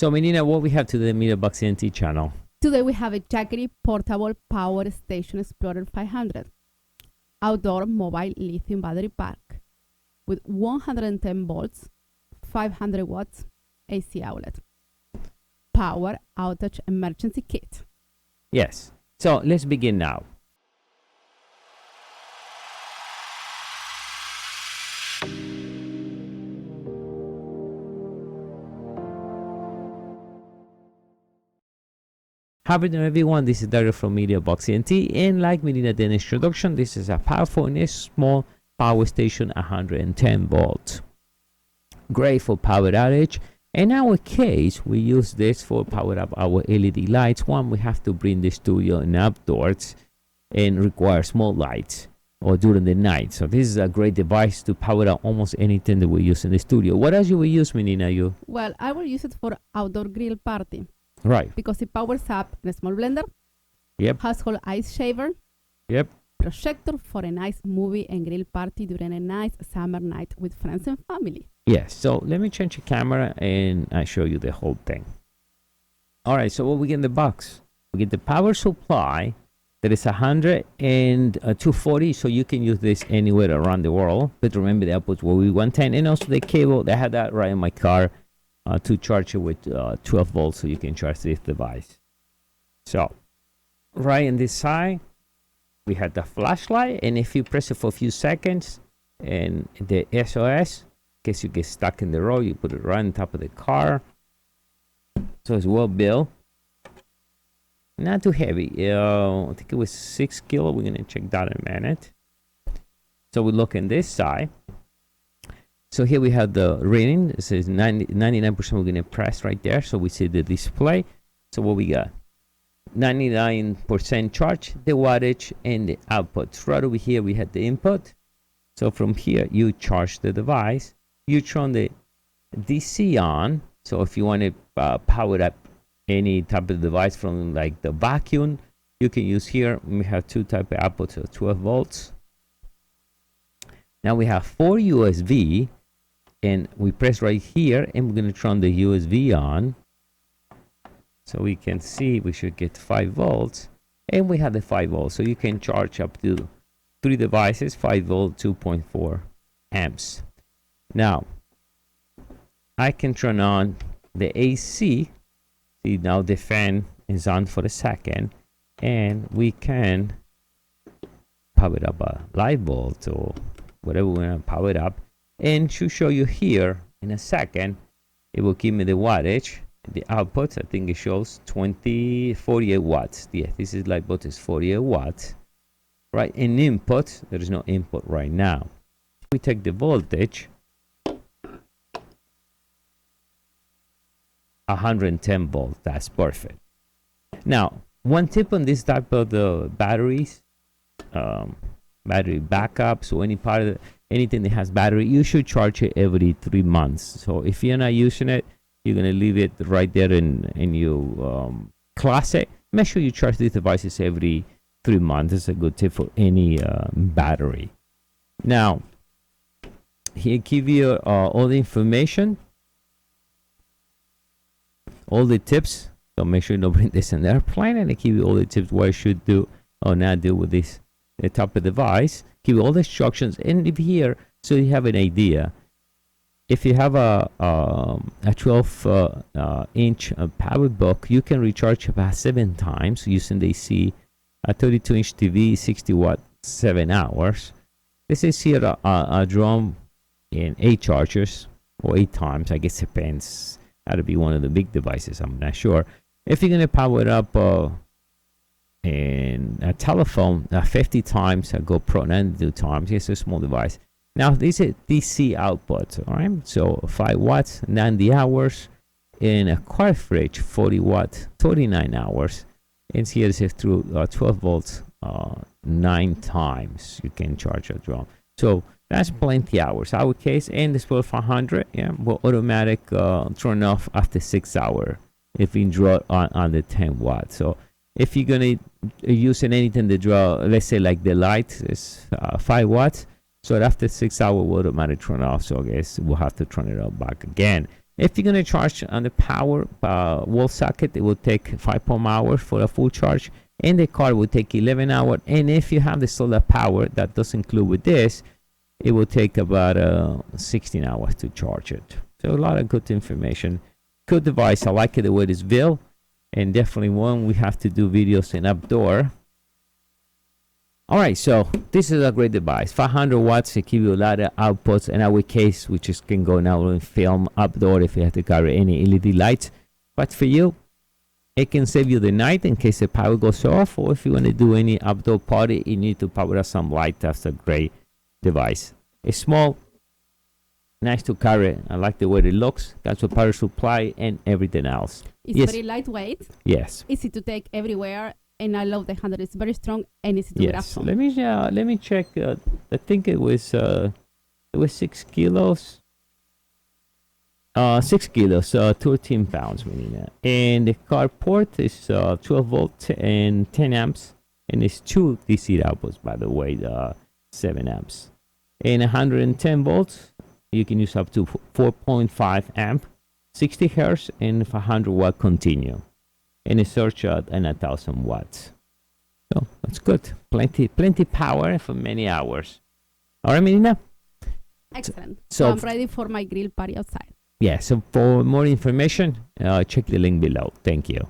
So, Menina, what we have to the MEDIABOXENT channel? Today we have a Jackery Portable Power Station Explorer 500 outdoor mobile lithium battery pack with 110 volts, 500 watts AC outlet. Power outage emergency kit. Yes. So let's begin now. Happy to everyone, this is Dario from MEDIABOXENT, and like Medina did in introduction, this is a powerful and a small power station, 110 volts. Great for power outage. In our case, we use this for power up our LED lights. One, we have to bring the studio and outdoors and require small lights or during the night. So this is a great device to power up almost anything that we use in the studio. What else you will use, Menina? You? Well, I will use it for outdoor grill party. Right. Because it powers up a small blender. Yep. Household ice shaver. Yep. Projector for a nice movie and grill party during a nice summer night with friends and family. Yes. So let me change the camera and I show you the whole thing. All right. So what we get in the box? We get the power supply that is 100 and 240. So you can use this anywhere around the world. But remember the outputs will be 110, and also the cable. They had that right in my car. To charge it with 12 volts, so you can charge this device. So right in this side we had the flashlight, and if you press it for a few seconds, and the SOS, in case you get stuck in the road, you put it right on top of the car. So it's well built, not too heavy. I think it was 6 kilo. We're gonna check that in a minute. So we look in this side. So here we have the reading. It says 99%. We're going to press right there. So we see the display. So what we got? 99% charge, the wattage, and the output. Right over here, we had the input. So from here, you charge the device. You turn the DC on. So if you want to power up any type of device from like the vacuum, you can use here. We have two type of outputs of 12 volts. Now we have 4 USB. And we press right here, and we're going to turn the USB on. So we can see we should get 5 volts. And we have the 5 volts. So you can charge up to 3 devices, 5 volt, 2.4 amps. Now, I can turn on the AC. See, now the fan is on for a second. And we can power up a light bulb or whatever we want to power it up. And to show you here in a second, it will give me the wattage, the output. I think it shows 48 watts. Yeah, this is light bulb is 48 watts, right? In input, there is no input right now. If we take the voltage, 110 volts. That's perfect. Now, one tip on this type of the batteries, battery backups, or any part of anything that has battery, you should charge it every 3 months. So if you're not using it, you're going to leave it right there in your closet. Make sure you charge these devices every 3 months. It's a good tip for any battery. Now, here give you all the information, all the tips. So make sure you don't bring this in the airplane, and they give you all the tips what you should do or not do with this the type of device. Give you all the instructions, and if here, so you have an idea. If you have a 12 inch power book, you can recharge about 7 times using the AC. A 32 inch TV, 60 watt, 7 hours. This is here a drum in 8 chargers or 8 times. I guess it depends. That'll be one of the big devices. I'm not sure. If you're gonna power it up in a telephone, 50 times, a GoPro 92 times. It's a small device. Now this is DC output, all right? So 5 watts, 90 hours. In a car fridge, 40 watts, 39 hours. And here it says through 12 volts, 9 times you can charge a drum. So that's plenty hours. Our case, and the Sport 500, yeah, will automatic turn off after 6 hours if you draw on the 10 watts. So if you're gonna use anything to draw, let's say like the light is 5 watts, so after 6 hours will automatically turn off. So I guess we'll have to turn it on back again. If you're going to charge on the power wall socket, it will take 5 hours for a full charge, and the car will take 11 hours. And if you have the solar power, that does include with this, it will take about 16 hours to charge it. So a lot of good information. Good device. I like it the way it is built, and definitely one we have to do videos in outdoor. All right, so this is a great device. 500 watts to give you a lot of outputs. In our case, we just can go now and film outdoor if you have to carry any LED lights. But for you, it can save you the night in case the power goes off, or if you want to do any outdoor party, you need to power up some light. That's a great device. It's small, nice to carry. I like the way it looks. Got your power supply and everything else. It's very lightweight. Yes. Easy to take everywhere. And I love the handle. It's very strong and easy to grab from. Let me check. I think it was 6 kilos. 6 kilos, 13 pounds, meaning. And the Carport is 12 volts and 10 amps, and it's 2 DC outputs, by the way, 7 amps. And 110 volts, you can use up to 4.5 amp, 60 hertz, and 500 watt continue. And a surcharge and 1,000 watts. So that's good. Plenty power for many hours. All right, Melina? Excellent. So I'm ready for my grill party outside. Yeah, so for more information, check the link below. Thank you.